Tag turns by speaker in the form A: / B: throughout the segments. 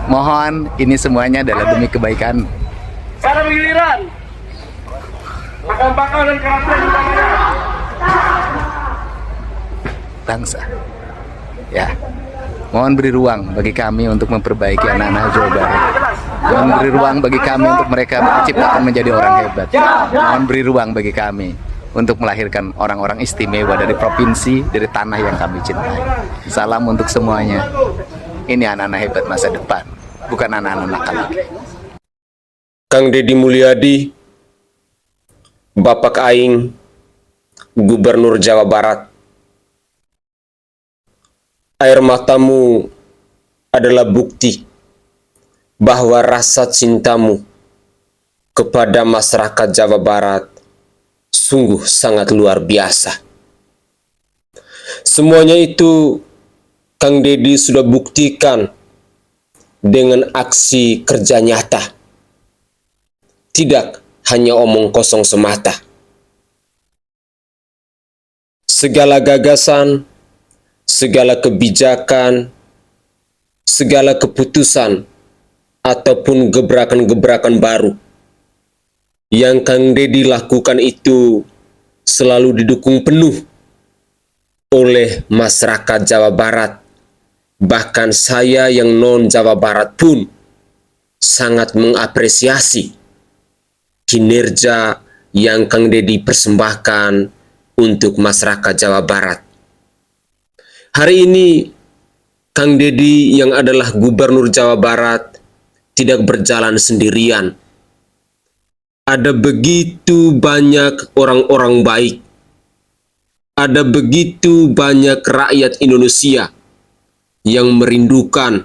A: Mohon ini semuanya adalah demi kebaikan
B: Pada bergiliran, bakal-bakal dan karakter utamanya.
A: bangsa. Ya, mohon beri ruang bagi kami untuk memperbaiki anak-anak Jawa Barat. Mohon beri ruang bagi kami untuk mereka menciptakan menjadi orang hebat. Mohon beri ruang bagi kami untuk melahirkan orang-orang istimewa dari provinsi, dari tanah yang kami cintai. Salam untuk semuanya. Ini anak-anak hebat masa depan, bukan anak-anak nakal lagi.
C: Kang Deddy Mulyadi, Bapak Aing, Gubernur Jawa Barat. Air matamu adalah bukti bahwa rasa cintamu kepada masyarakat Jawa Barat sungguh sangat luar biasa. Semuanya itu Kang Deddy sudah buktikan dengan aksi kerja nyata. Tidak hanya omong kosong semata. Segala gagasan, segala kebijakan, segala keputusan, ataupun gebrakan-gebrakan baru yang Kang Deddy lakukan itu selalu didukung penuh oleh masyarakat Jawa Barat. Bahkan saya yang non Jawa Barat pun sangat mengapresiasi kinerja yang Kang Deddy persembahkan untuk masyarakat Jawa Barat. Hari ini Kang Deddy yang adalah Gubernur Jawa Barat tidak berjalan sendirian. Ada begitu banyak orang-orang baik. Ada begitu banyak rakyat Indonesia yang merindukan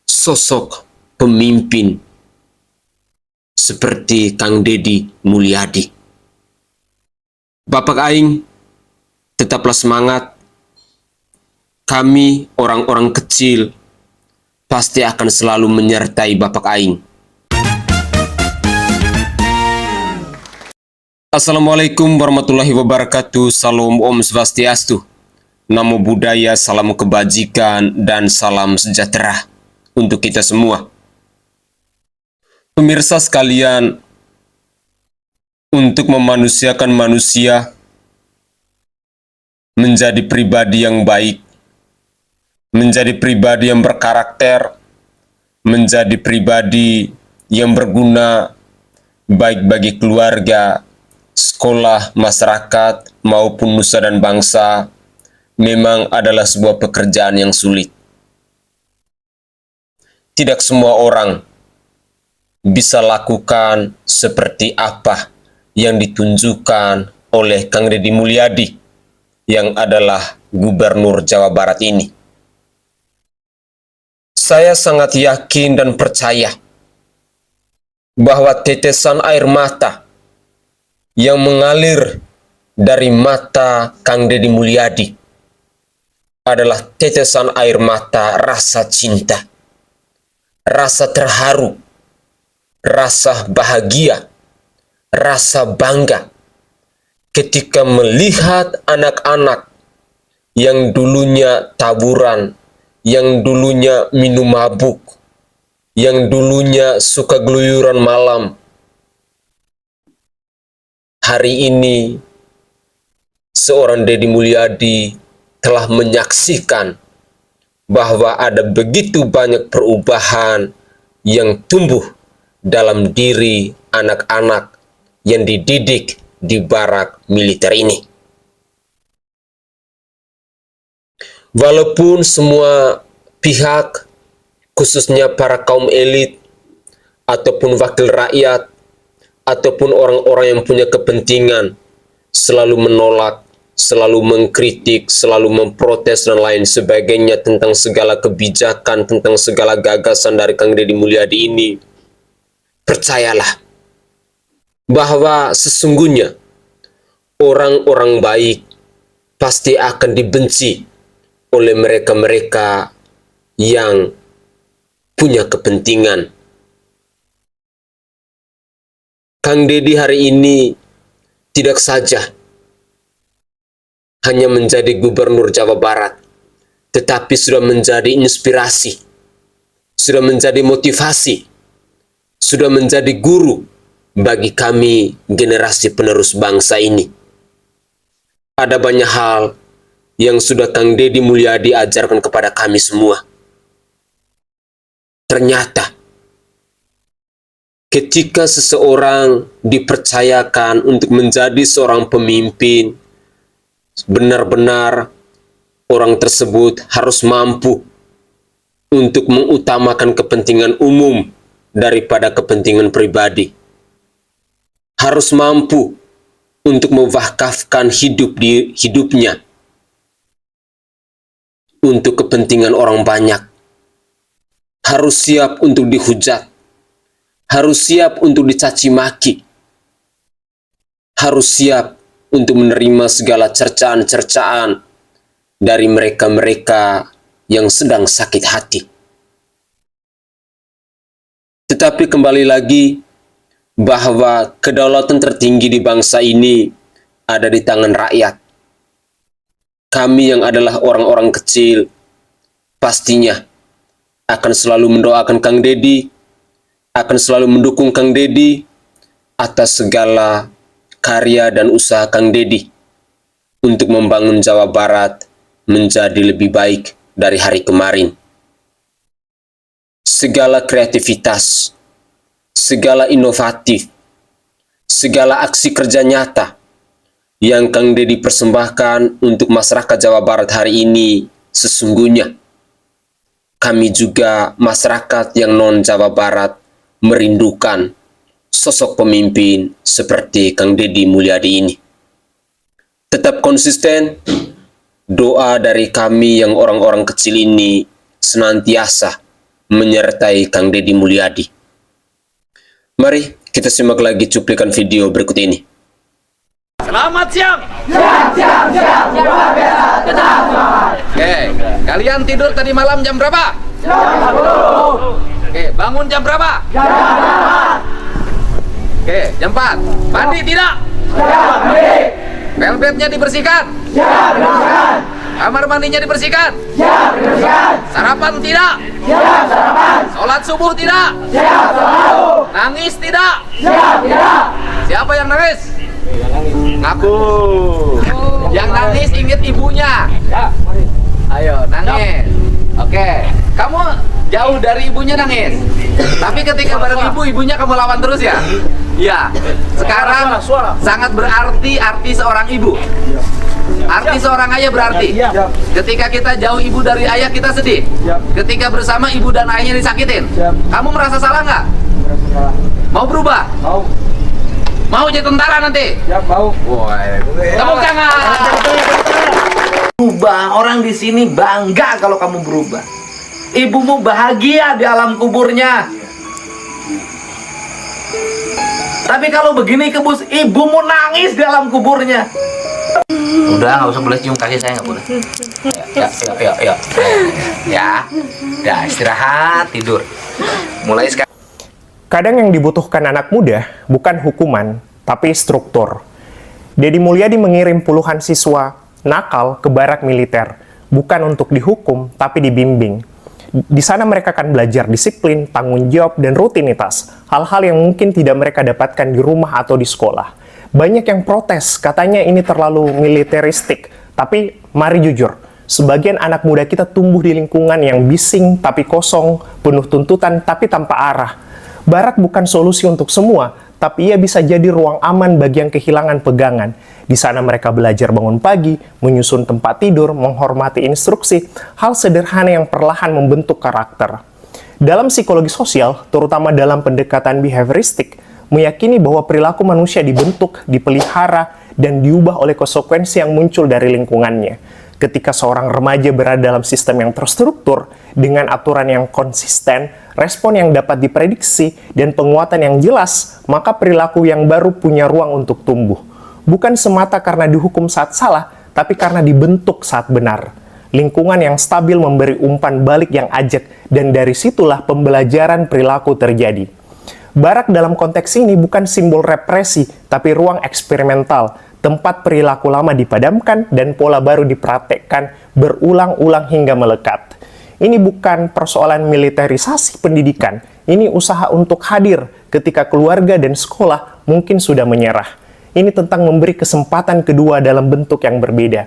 C: sosok pemimpin seperti Kang Deddy Mulyadi. Bapak Aing, tetaplah semangat. Kami orang-orang kecil pasti akan selalu menyertai Bapak Aing. Assalamualaikum warahmatullahi wabarakatuh. Salam Om Swastiastu. Namo Buddhaya, salam kebajikan, dan salam sejahtera untuk kita semua. Pemirsa sekalian, untuk memanusiakan manusia menjadi pribadi yang baik, menjadi pribadi yang berkarakter, menjadi pribadi yang berguna baik bagi keluarga, sekolah, masyarakat, maupun nusa dan bangsa, memang adalah sebuah pekerjaan yang sulit. Tidak semua orang bisa lakukan seperti apa yang ditunjukkan oleh Kang Deddy Mulyadi yang adalah Gubernur Jawa Barat ini. Saya sangat yakin dan percaya bahwa tetesan air mata yang mengalir dari mata Kang Deddy Mulyadi adalah tetesan air mata rasa cinta, rasa terharu, rasa bahagia, rasa bangga ketika melihat anak-anak yang dulunya taburan, yang dulunya minum mabuk, yang dulunya suka geluyuran malam. Hari ini seorang Deddy Mulyadi telah menyaksikan bahwa ada begitu banyak perubahan yang tumbuh dalam diri anak-anak yang dididik di barak militer ini. Walaupun semua pihak, khususnya para kaum elit, ataupun wakil rakyat, ataupun orang-orang yang punya kepentingan, selalu menolak, selalu mengkritik, selalu memprotes, dan lain sebagainya tentang segala kebijakan, tentang segala gagasan dari Kang Deddy Mulyadi ini, percayalah bahwa sesungguhnya orang-orang baik pasti akan dibenci oleh mereka-mereka yang punya kepentingan. Kang Deddy hari ini tidak saja hanya menjadi Gubernur Jawa Barat, tetapi sudah menjadi inspirasi sudah menjadi motivasi, sudah menjadi guru bagi kami generasi penerus bangsa ini. Ada banyak hal yang sudah Kang Deddy Mulyadi ajarkan kepada kami semua. Ternyata, ketika seseorang dipercayakan untuk menjadi seorang pemimpin, benar-benar orang tersebut harus mampu untuk mengutamakan kepentingan umum daripada kepentingan pribadi. Harus mampu untuk mewakafkan hidupnya untuk kepentingan orang banyak. Harus siap untuk dihujat. Harus siap untuk dicaci maki. Harus siap untuk menerima segala cercaan-cercaan dari mereka-mereka yang sedang sakit hati. Tetapi kembali lagi, bahwa kedaulatan tertinggi di bangsa ini ada di tangan rakyat. Kami yang adalah orang-orang kecil, pastinya akan selalu mendoakan Kang Deddy, akan selalu mendukung Kang Deddy atas segala karya dan usaha Kang Deddy untuk membangun Jawa Barat menjadi lebih baik dari hari kemarin. Segala kreativitas, segala inovatif, segala aksi kerja nyata yang Kang Deddy persembahkan untuk masyarakat Jawa Barat hari ini, sesungguhnya kami juga masyarakat yang non-Jawa Barat merindukan sosok pemimpin seperti Kang Deddy Mulyadi ini. Tetap konsisten, doa dari kami yang orang-orang kecil ini senantiasa menyertai Kang Deddy Mulyadi. Mari kita simak lagi cuplikan video berikut ini.
B: Selamat siang.
A: Oke, kalian tidur tadi malam jam berapa? Oke, bangun jam berapa? Oke, jam 4. Mandi tidak? Velvetnya dibersihkan? Kamar mandinya dibersihkan? Sarapan tidak? Sholat subuh tidak? Nangis tidak? Siapa yang nangis? Ngaku. Yang nangis ingat ibunya. Ayo, nangis. Oke, kamu jauh dari ibunya nangis. Tapi ketika bareng ibunya kamu lawan terus ya? Iya. Sekarang sangat berarti arti seorang ibu. Arti seorang ayah berarti ketika kita jauh ibu dari ayah kita sedih. Ketika bersama ibu dan ayahnya disakitin. Kamu merasa salah nggak? Mau berubah? Mau jadi tentara nanti?
B: Mau.
A: Tepuk tangan. Berubah, orang di sini bangga kalau kamu berubah. Ibumu bahagia di alam kuburnya. Tapi kalau begini kebus, ibumu nangis di alam kuburnya. Udah, nggak usah boleh cium kaki saya, nggak boleh. Ya, istirahat, tidur. Mulai sekarang.
D: Kadang yang dibutuhkan anak muda bukan hukuman, tapi struktur. Deddy Mulyadi mengirim puluhan siswa nakal ke barak militer, bukan untuk dihukum, tapi dibimbing. Di sana mereka akan belajar disiplin, tanggung jawab, dan rutinitas. Hal-hal yang mungkin tidak mereka dapatkan di rumah atau di sekolah. Banyak yang protes, katanya ini terlalu militeristik. Tapi mari jujur, sebagian anak muda kita tumbuh di lingkungan yang bising tapi kosong, penuh tuntutan tapi tanpa arah. Barak bukan solusi untuk semua, tapi ia bisa jadi ruang aman bagi yang kehilangan pegangan. Di sana mereka belajar bangun pagi, menyusun tempat tidur, menghormati instruksi, hal sederhana yang perlahan membentuk karakter. Dalam psikologi sosial, terutama dalam pendekatan behavioristik, meyakini bahwa perilaku manusia dibentuk, dipelihara, dan diubah oleh konsekuensi yang muncul dari lingkungannya. Ketika seorang remaja berada dalam sistem yang terstruktur, dengan aturan yang konsisten, respon yang dapat diprediksi, dan penguatan yang jelas, maka perilaku yang baru punya ruang untuk tumbuh. Bukan semata karena dihukum saat salah, tapi karena dibentuk saat benar. Lingkungan yang stabil memberi umpan balik yang ajak, dan dari situlah pembelajaran perilaku terjadi. Barak dalam konteks ini bukan simbol represi, tapi ruang eksperimental, tempat perilaku lama dipadamkan dan pola baru dipraktekkan berulang-ulang hingga melekat. Ini bukan persoalan militerisasi pendidikan, ini usaha untuk hadir ketika keluarga dan sekolah mungkin sudah menyerah. Ini tentang memberi kesempatan kedua dalam bentuk yang berbeda.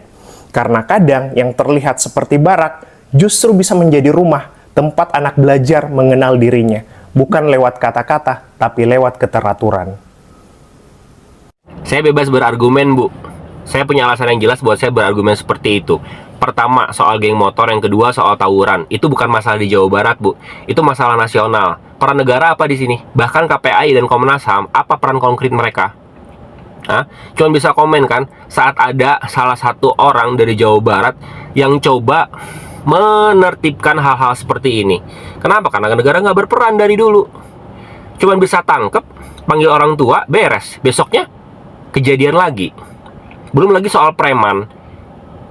D: Karena kadang yang terlihat seperti barak justru bisa menjadi rumah, tempat anak belajar mengenal dirinya, bukan lewat kata-kata, tapi lewat keteraturan.
E: Saya bebas berargumen, Bu. Saya punya alasan yang jelas buat saya berargumen seperti itu. Pertama, soal geng motor. Yang kedua, soal tawuran. Itu bukan masalah di Jawa Barat, Bu. Itu masalah nasional. Peran negara apa di sini? Bahkan KPAI dan Komnas HAM, apa peran konkret mereka? Cuman bisa komen kan saat ada salah satu orang dari Jawa Barat yang coba menertibkan hal-hal seperti ini. Kenapa? Karena negara nggak berperan dari dulu. Cuman bisa tangkep, panggil orang tua, beres. Besoknya kejadian lagi. Belum lagi soal preman.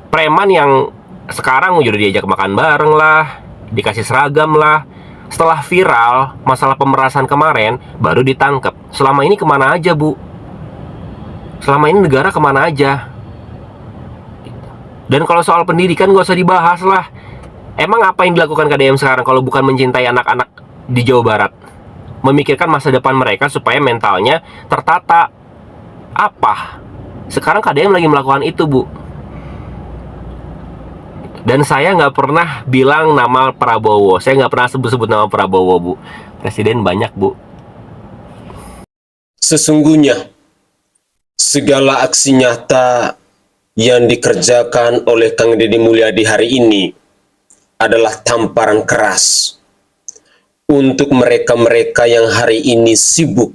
E: Preman yang sekarang udah diajak makan bareng lah, dikasih seragam lah. Setelah viral masalah pemerasan kemarin, baru ditangkap. Selama ini kemana aja, Bu? Selama ini negara kemana aja? Dan kalau soal pendidikan gak usah dibahas lah. Emang apa yang dilakukan KDM sekarang kalau bukan mencintai anak-anak di Jawa Barat? Memikirkan masa depan mereka supaya mentalnya tertata. Apa? Sekarang KDM lagi melakukan itu, Bu. Dan saya nggak pernah bilang nama Prabowo. Saya nggak pernah sebut-sebut nama Prabowo, Bu. Presiden banyak, Bu.
C: Sesungguhnya segala aksi nyata yang dikerjakan oleh Kang Deddy Mulyadi hari ini adalah tamparan keras untuk mereka-mereka yang hari ini sibuk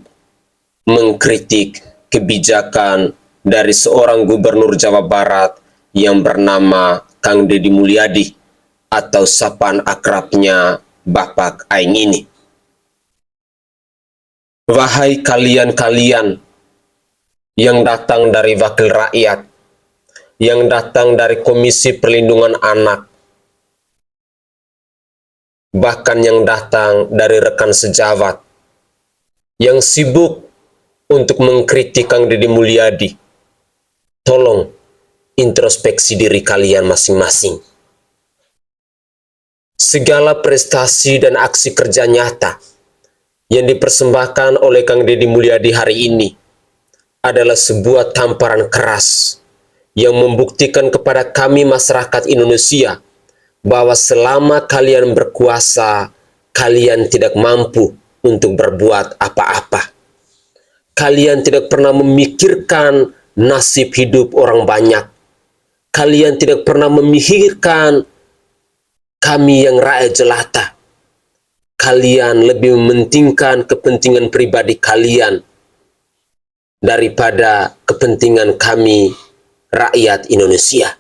C: mengkritik kebijakan dari seorang gubernur Jawa Barat yang bernama Kang Deddy Mulyadi atau sapaan akrabnya Bapak Aing ini. Wahai kalian-kalian yang datang dari wakil rakyat, yang datang dari Komisi Perlindungan Anak, bahkan yang datang dari rekan sejawat, yang sibuk untuk mengkritik Kang Deddy Mulyadi, tolong introspeksi diri kalian masing-masing. Segala prestasi dan aksi kerja nyata yang dipersembahkan oleh Kang Deddy Mulyadi hari ini adalah sebuah tamparan keras yang membuktikan kepada kami masyarakat Indonesia bahwa selama kalian berkuasa, kalian tidak mampu untuk berbuat apa-apa. Kalian tidak pernah memikirkan nasib hidup orang banyak. Kalian tidak pernah memikirkan kami yang rakyat jelata. Kalian lebih mementingkan kepentingan pribadi kalian daripada kepentingan kami rakyat Indonesia.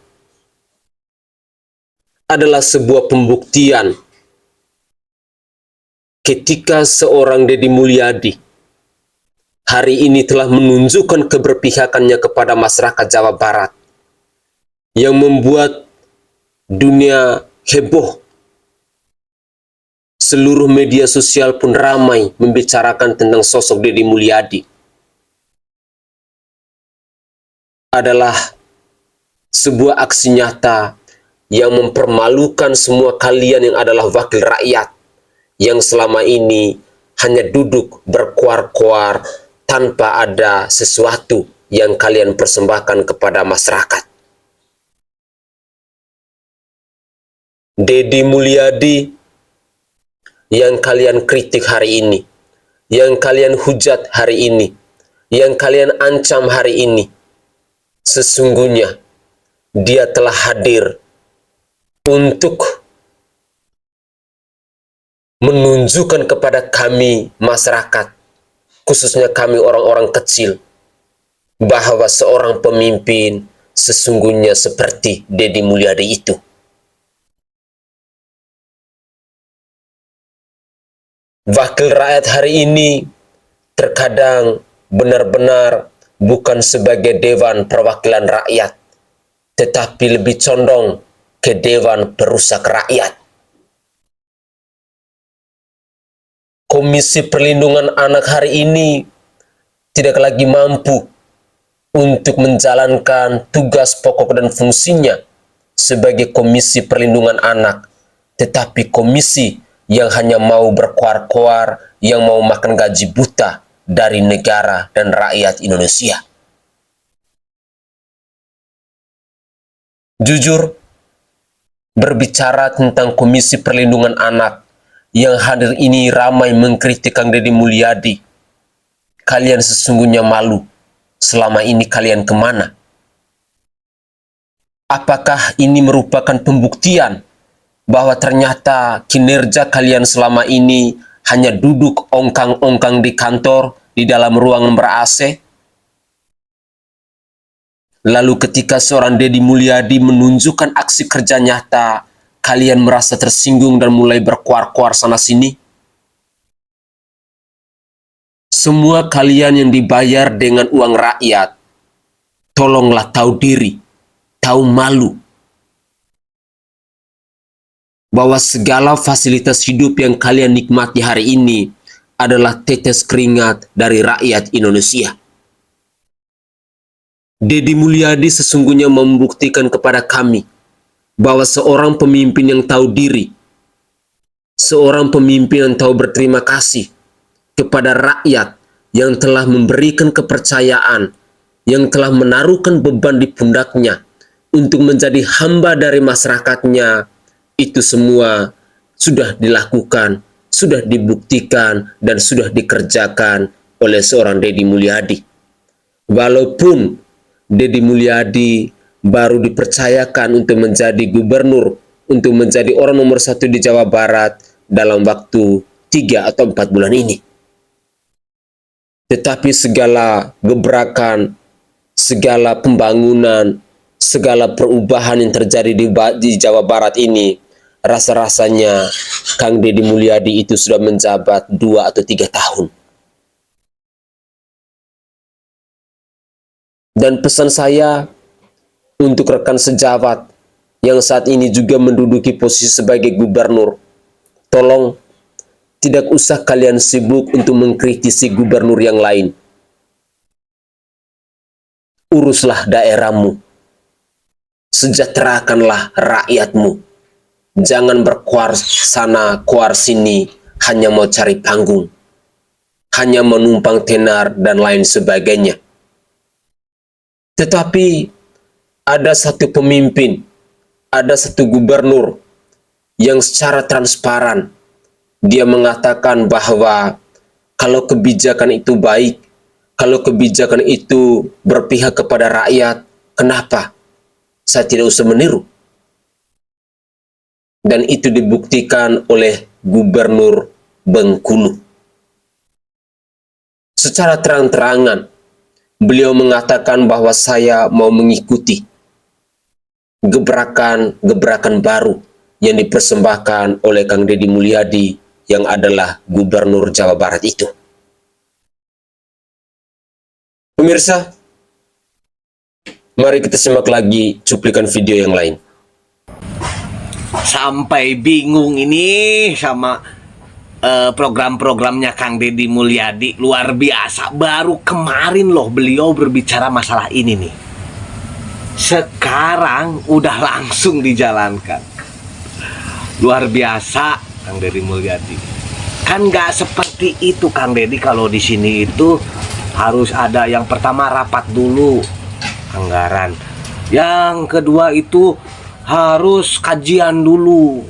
C: Adalah sebuah pembuktian ketika seorang Deddy Mulyadi hari ini telah menunjukkan keberpihakannya kepada masyarakat Jawa Barat yang membuat dunia heboh. Seluruh media sosial pun ramai membicarakan tentang sosok Deddy Mulyadi. Adalah sebuah aksi nyata yang mempermalukan semua kalian yang adalah wakil rakyat yang selama ini hanya duduk berkuar-kuar tanpa ada sesuatu yang kalian persembahkan kepada masyarakat. Deddy Mulyadi yang kalian kritik hari ini, yang kalian hujat hari ini, yang kalian ancam hari ini, sesungguhnya dia telah hadir untuk menunjukkan kepada kami masyarakat, khususnya kami orang-orang kecil, bahwa seorang pemimpin sesungguhnya seperti Deddy Mulyadi itu. Wakil rakyat hari ini terkadang benar-benar bukan sebagai Dewan Perwakilan Rakyat, tetapi lebih condong ke Dewan Perusak Rakyat. Komisi Perlindungan Anak hari ini tidak lagi mampu untuk menjalankan tugas pokok dan fungsinya sebagai Komisi Perlindungan Anak, tetapi komisi yang hanya mau berkoar-koar, yang mau makan gaji buta dari negara dan rakyat Indonesia. Jujur, berbicara tentang Komisi Perlindungan Anak yang hadir ini ramai mengkritik Kang Deddy Mulyadi. Kalian sesungguhnya malu. Selama ini kalian kemana? Apakah ini merupakan pembuktian bahwa ternyata kinerja kalian selama ini hanya duduk ongkang-ongkang di kantor di dalam ruangan ber-AC? Lalu ketika seorang Deddy Mulyadi menunjukkan aksi kerja nyata, kalian merasa tersinggung dan mulai berkuar-kuar sana-sini? Semua kalian yang dibayar dengan uang rakyat, tolonglah tahu diri, tahu malu. Bahwa segala fasilitas hidup yang kalian nikmati hari ini adalah tetes keringat dari rakyat Indonesia. Deddy Mulyadi sesungguhnya membuktikan kepada kami bahwa seorang pemimpin yang tahu diri, seorang pemimpin yang tahu berterima kasih kepada rakyat yang telah memberikan kepercayaan, yang telah menaruhkan beban di pundaknya untuk menjadi hamba dari masyarakatnya. Itu semua sudah dilakukan, sudah dibuktikan, dan sudah dikerjakan oleh seorang Deddy Mulyadi. Walaupun Deddy Mulyadi baru dipercayakan untuk menjadi gubernur, untuk menjadi orang nomor 1 di Jawa Barat dalam waktu 3 atau 4 bulan ini. Tetapi segala gebrakan, segala pembangunan, segala perubahan yang terjadi di Jawa Barat ini, rasa-rasanya Kang Deddy Mulyadi itu sudah menjabat 2 atau 3 tahun. Dan pesan saya untuk rekan sejawat yang saat ini juga menduduki posisi sebagai gubernur, tolong tidak usah kalian sibuk untuk mengkritisi gubernur yang lain. Uruslah daerahmu, sejahterakanlah rakyatmu. Jangan berkuar sana, kuar sini, hanya mau cari panggung, hanya menumpang tenar, dan lain sebagainya. Tetapi ada satu pemimpin, ada satu gubernur yang secara transparan, dia mengatakan bahwa kalau kebijakan itu baik, kalau kebijakan itu berpihak kepada rakyat, kenapa saya tidak usah meniru? Dan itu dibuktikan oleh Gubernur Bengkulu. Secara terang-terangan, beliau mengatakan bahwa saya mau mengikuti gebrakan-gebrakan baru yang dipersembahkan oleh Kang Deddy Mulyadi yang adalah Gubernur Jawa Barat itu. Pemirsa, mari kita simak lagi cuplikan video yang lain.
B: Sampai bingung ini sama program-programnya Kang Deddy Mulyadi. Luar biasa. Baru kemarin loh beliau berbicara masalah ini nih. Sekarang udah langsung dijalankan. Luar biasa Kang Deddy Mulyadi. Kan nggak seperti itu Kang Deddy. Kalau di sini itu harus ada yang pertama rapat dulu anggaran. Yang kedua itu harus kajian dulu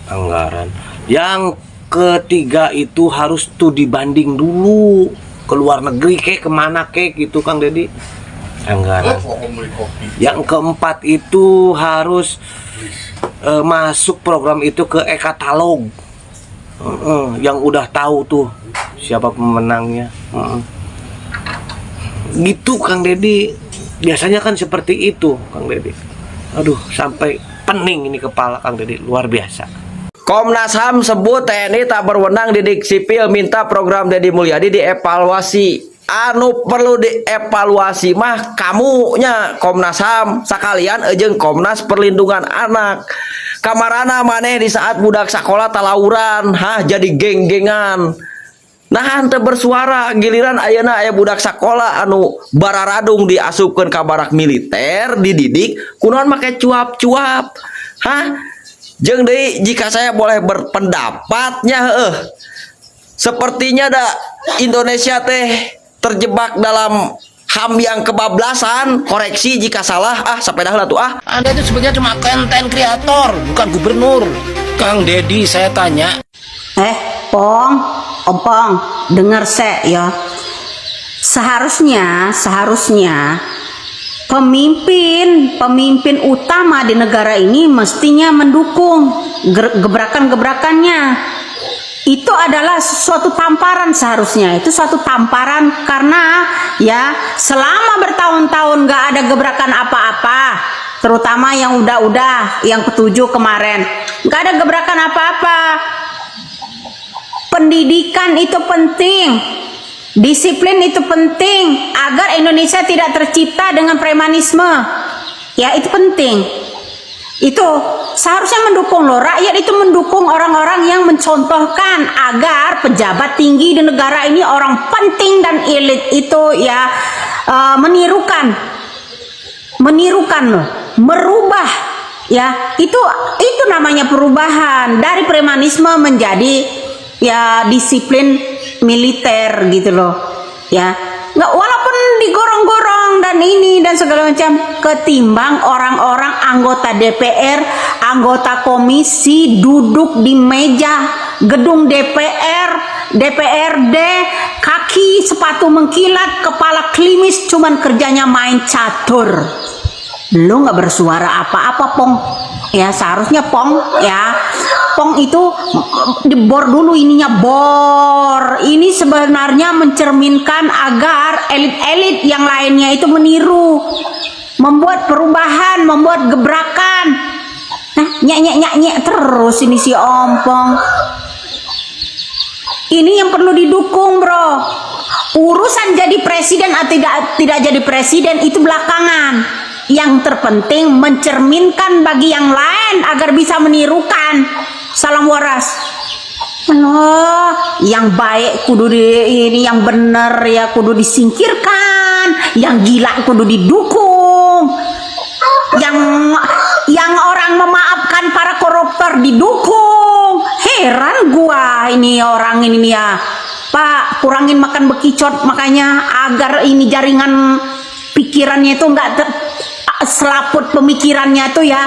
B: anggaran. Yang ketiga itu harus studi banding dulu ke luar negeri kek kemana kek gitu Kang Deddy anggaran. Yang keempat itu harus masuk program itu ke e-katalog yang udah tahu tuh siapa pemenangnya. Gitu Kang Deddy, biasanya kan seperti itu Kang Deddy. Aduh, sampai pening ini kepala Kang Deddy, luar biasa.
F: Komnas HAM sebut TNI tak berwenang didik sipil, minta program Deddy Mulyadi dievaluasi. Anu perlu dievaluasi mah kamunya Komnas HAM sakalian jeung Komnas Perlindungan Anak. Kamarana maneh di saat budak sekolah talawuran, jadi geng-gengan. Nah henteu bersuara, giliran ayeuna aya budak sekolah anu bararadung diasupkeun ka barak militer, dididik kunaon make cuap-cuap. Jeung deui jika saya boleh berpendapatnya sepertinya Indonesia teh terjebak dalam HAM yang kebablasan. Koreksi jika salah, sampai dah lah tuh.
G: Anda itu sebenarnya cuma konten kreator, bukan gubernur. Kang Dedi, saya tanya.
H: Pong, Ompong, dengar saya ya. Seharusnya pemimpin utama di negara ini mestinya mendukung gebrakan-gebrakannya. Itu adalah suatu tamparan, seharusnya itu suatu tamparan, karena ya selama bertahun-tahun gak ada gebrakan apa-apa, terutama yang udah yang ketujuh kemarin gak ada gebrakan apa-apa. Pendidikan itu penting, disiplin itu penting agar Indonesia tidak tercipta dengan premanisme, ya itu penting. Itu seharusnya mendukung loh, rakyat itu mendukung orang-orang yang mencontohkan agar pejabat tinggi di negara ini, orang penting dan elit itu ya menirukan loh, merubah ya, itu namanya perubahan dari premanisme menjadi ya disiplin militer gitu loh ya. Nggak, walaupun digorong-gorong dan ini dan segala macam, ketimbang orang-orang anggota DPR, anggota komisi duduk di meja gedung DPRD, kaki sepatu mengkilat, kepala klimis, cuman kerjanya main catur. Lu nggak bersuara apa-apa, Pong. Ya seharusnya Pong ya, Pong itu dibor dulu ininya, bor. Ini sebenarnya mencerminkan agar elit-elit yang lainnya itu meniru, membuat perubahan, membuat gebrakan. Nah, nyek terus ini si Ompong. Ini yang perlu didukung, bro. Urusan jadi presiden atau tidak jadi presiden itu belakangan. Yang terpenting mencerminkan bagi yang lain agar bisa menirukan. Salam waras. Yang baik kudu ini, yang benar ya kudu disingkirkan, yang gila kudu didukung, yang orang memaafkan para koruptor didukung. Heran gua ini orang ini ya. Pak, kurangin makan bekicot, makanya agar ini jaringan pikirannya itu enggak selaput, pemikirannya tuh ya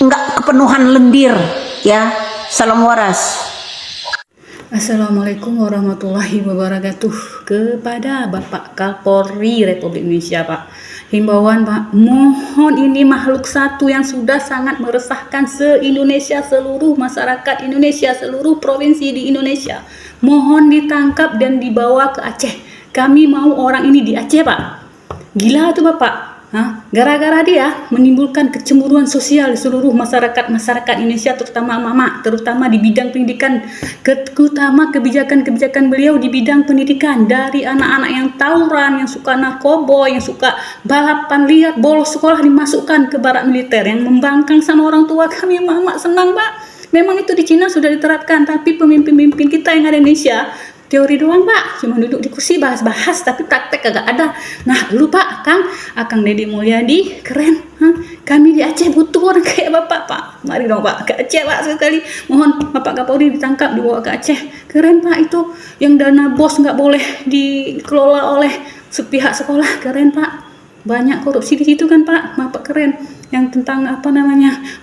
H: enggak kepenuhan lendir ya. Salam waras.
I: Assalamualaikum warahmatullahi wabarakatuh. Kepada Bapak Kapolri Republik Indonesia, Pak, himbauan Pak, mohon ini makhluk satu yang sudah sangat meresahkan se-Indonesia, seluruh masyarakat Indonesia, seluruh provinsi di Indonesia, mohon ditangkap dan dibawa ke Aceh. Kami mau orang ini di Aceh, Pak. Gila tuh Bapak. Gara-gara dia menimbulkan kecemburuan sosial di seluruh masyarakat Indonesia, terutama mama, terutama di bidang pendidikan, terutama kebijakan beliau di bidang pendidikan, dari anak-anak yang tawuran, yang suka narkoba, yang suka balapan liar, bolos sekolah dimasukkan ke barak militer, yang membangkang sama orang tua kami. Mama senang Pak, memang itu di Cina sudah diterapkan, tapi pemimpin-pemimpin kita yang ada di Indonesia teori doang Pak, cuma duduk di kursi bahas-bahas tapi praktek kagak ada. Nah dulu Pak, Akang Deddy Mulyadi keren, kami di Aceh butuh orang kayak Bapak Pak. Mari dong Pak ke Aceh Pak sekali. Mohon Bapak Kapolri ditangkap, dibawa ke Aceh. Keren Pak itu, yang dana BOS nggak boleh dikelola oleh sepihak sekolah, keren Pak. Banyak korupsi di situ kan Pak, Bapak keren. Yang tentang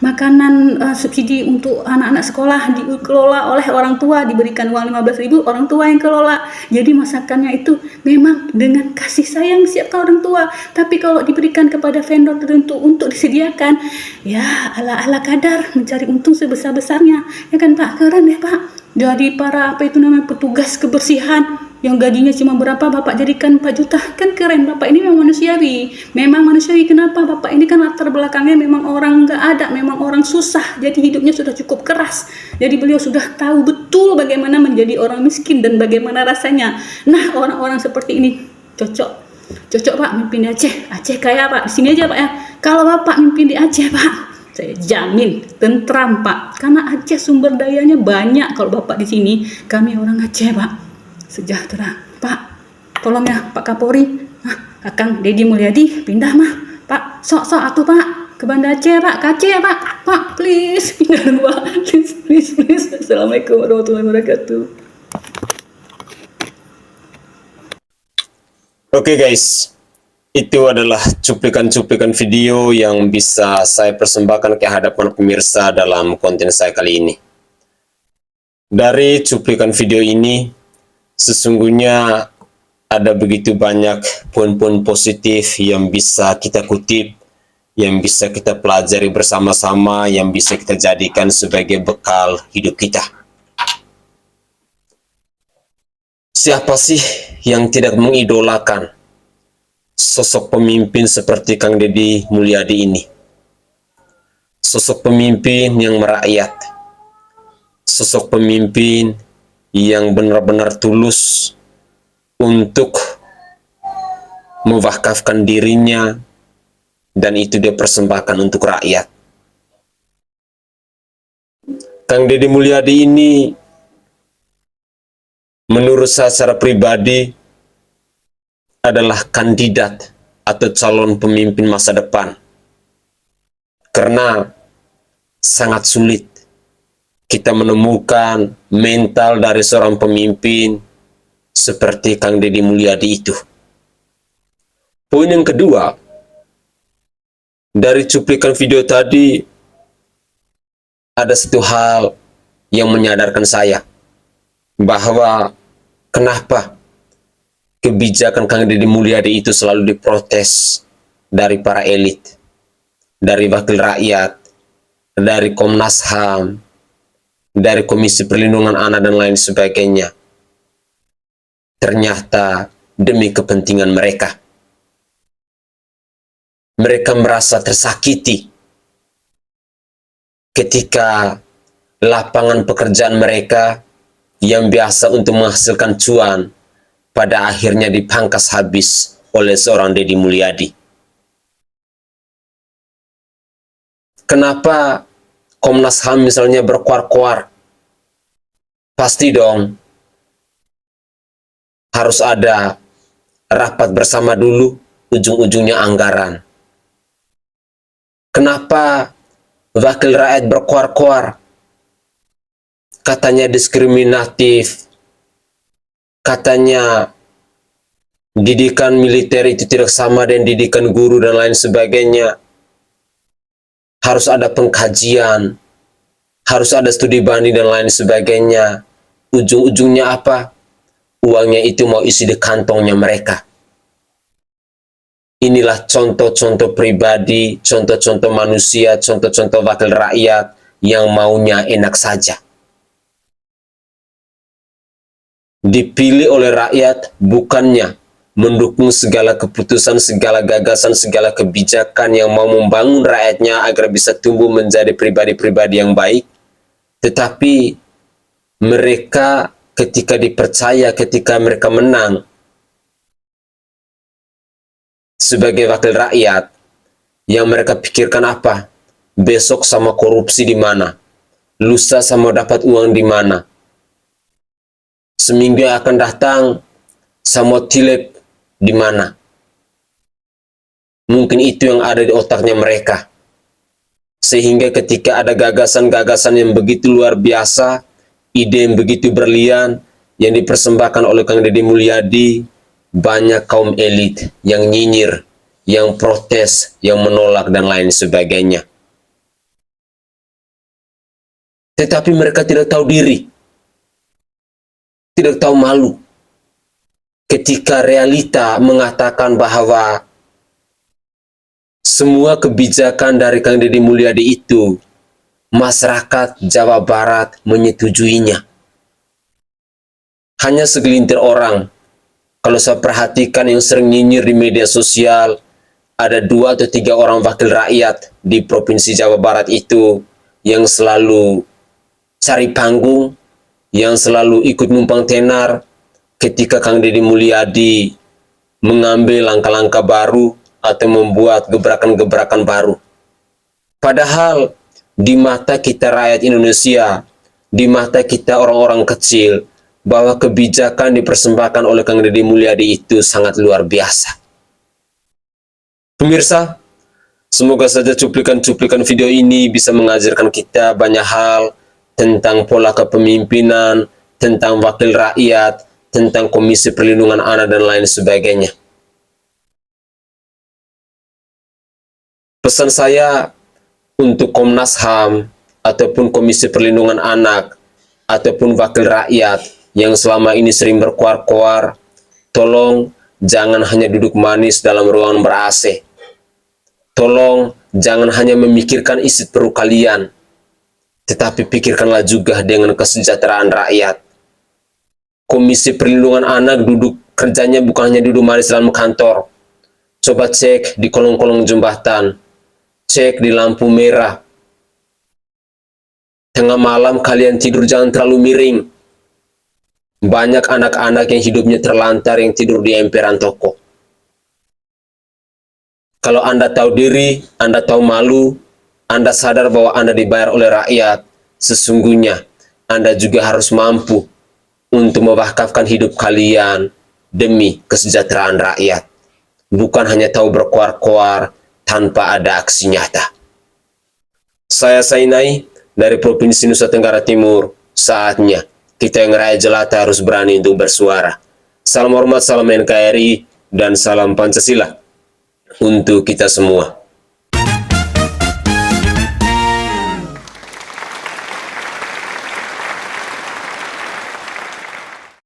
I: makanan subsidi untuk anak-anak sekolah dikelola oleh orang tua, diberikan uang 15.000, orang tua yang kelola. Jadi masakannya itu memang dengan kasih sayang siapkan orang tua, tapi kalau diberikan kepada vendor tertentu untuk disediakan, ya ala kadar mencari untung sebesar-besarnya, ya kan Pak. Keren ya Pak. Jadi para petugas kebersihan yang gajinya cuma berapa Bapak jadikan 4 juta, kan keren Bapak. Ini memang manusiawi. Kenapa Bapak ini kan latar belakangnya memang orang nggak ada, memang orang susah, jadi hidupnya sudah cukup keras, jadi beliau sudah tahu betul bagaimana menjadi orang miskin dan bagaimana rasanya. Nah orang-orang seperti ini cocok Pak mimpin di Aceh kaya Pak. Di sini aja Pak ya, kalau Bapak mimpin di Aceh Pak, saya jamin tentram Pak, karena Aceh sumber dayanya banyak. Kalau Bapak di sini, kami orang Aceh Pak, sejahtera Pak. Tolong ya Pak Kapolri, Akang Deddy Mulyadi pindah mah Pak, sok atuh Pak ke Banda Aceh Pak, ke Aceh ya Pak. Pak, please, jangan Pak, please. Assalamualaikum warahmatullahi wabarakatuh.
C: Oke guys, itu adalah cuplikan-cuplikan video yang bisa saya persembahkan ke hadapan pemirsa dalam konten saya kali ini. Dari cuplikan video ini, sesungguhnya ada begitu banyak poin-poin positif yang bisa kita kutip, yang bisa kita pelajari bersama-sama, yang bisa kita jadikan sebagai bekal hidup kita. Siapa sih yang tidak mengidolakan sosok pemimpin seperti Kang Deddy Mulyadi ini? Sosok pemimpin yang merakyat, sosok pemimpin yang benar-benar tulus untuk mewakafkan dirinya, dan itu dia persembahkan untuk rakyat. Kang Deddy Mulyadi ini menurut saya secara pribadi adalah kandidat atau calon pemimpin masa depan, karena sangat sulit kita menemukan mental dari seorang pemimpin seperti Kang Deddy Mulyadi itu. Poin yang kedua, dari cuplikan video tadi ada satu hal yang menyadarkan saya bahwa kenapa kebijakan Kang Deddy Mulyadi itu selalu diprotes dari para elit, dari wakil rakyat, dari Komnas HAM, dari Komisi Perlindungan Anak dan lain sebagainya. Ternyata demi kepentingan mereka. Mereka merasa tersakiti ketika lapangan pekerjaan mereka yang biasa untuk menghasilkan cuan pada akhirnya dipangkas habis oleh seorang Deddy Mulyadi. Kenapa Komnas HAM misalnya berkuar-kuar? Pasti dong harus ada rapat bersama dulu, ujung-ujungnya anggaran. Kenapa wakil rakyat berkuar-kuar? Katanya diskriminatif, katanya didikan militer itu tidak sama dengan didikan guru dan lain sebagainya. Harus ada pengkajian, harus ada studi banding dan lain sebagainya. Ujung-ujungnya apa? Uangnya itu mau isi di kantongnya mereka. Inilah contoh-contoh pribadi, contoh-contoh manusia, contoh-contoh wakil rakyat yang maunya enak saja. Dipilih oleh rakyat bukannya mendukung segala keputusan, segala gagasan, segala kebijakan yang mau membangun rakyatnya agar bisa tumbuh menjadi pribadi-pribadi yang baik. Tetapi mereka ketika dipercaya, ketika mereka menang sebagai wakil rakyat, yang mereka pikirkan apa? Besok sama korupsi di mana? Lusa sama dapat uang di mana? Seminggu yang akan datang sama tilep di mana? Mungkin itu yang ada di otaknya mereka. Sehingga ketika ada gagasan-gagasan yang begitu luar biasa, ide yang begitu berlian yang dipersembahkan oleh Kang Deddy Mulyadi, banyak kaum elit yang nyinyir, yang protes, yang menolak dan lain sebagainya. Tetapi mereka tidak tahu diri, tidak tahu malu ketika realita mengatakan bahwa semua kebijakan dari Kang Deddy Mulyadi itu masyarakat Jawa Barat menyetujuinya. Hanya segelintir orang, kalau saya perhatikan yang sering nyinyir di media sosial, ada 2 atau 3 orang wakil rakyat di Provinsi Jawa Barat itu yang selalu cari panggung, yang selalu ikut numpang tenar ketika Kang Deddy Mulyadi mengambil langkah-langkah baru atau membuat gebrakan-gebrakan baru. Padahal di mata kita rakyat Indonesia, di mata kita orang-orang kecil, bahwa kebijakan dipersembahkan oleh Kang Deddy Mulyadi itu sangat luar biasa. Pemirsa, Semoga saja cuplikan-cuplikan video ini bisa mengajarkan kita banyak hal tentang pola kepemimpinan, tentang wakil rakyat, tentang Komisi Perlindungan Anak dan lain sebagainya. Pesan saya untuk Komnas HAM ataupun Komisi Perlindungan Anak ataupun wakil rakyat yang selama ini sering berkoar-koar, tolong jangan hanya duduk manis dalam ruangan ber-AC. Tolong jangan hanya memikirkan isi perut kalian, tetapi pikirkanlah juga dengan kesejahteraan rakyat. Komisi Perlindungan Anak duduk kerjanya bukan hanya duduk manis dalam kantor. Coba cek di kolong-kolong jembatan, cek di lampu merah. Tengah malam kalian tidur jangan terlalu miring. Banyak anak-anak yang hidupnya terlantar yang tidur di emperan toko. Kalau Anda tahu diri, Anda tahu malu, Anda sadar bahwa Anda dibayar oleh rakyat, sesungguhnya Anda juga harus mampu untuk mewakafkan hidup kalian demi kesejahteraan rakyat. Bukan hanya tahu berkoar-koar tanpa ada aksi nyata. Saya Sainai dari Provinsi Nusa Tenggara Timur. Saatnya kita yang rakyat jelata harus berani untuk bersuara. Salam hormat, salam NKRI, dan salam Pancasila untuk kita semua.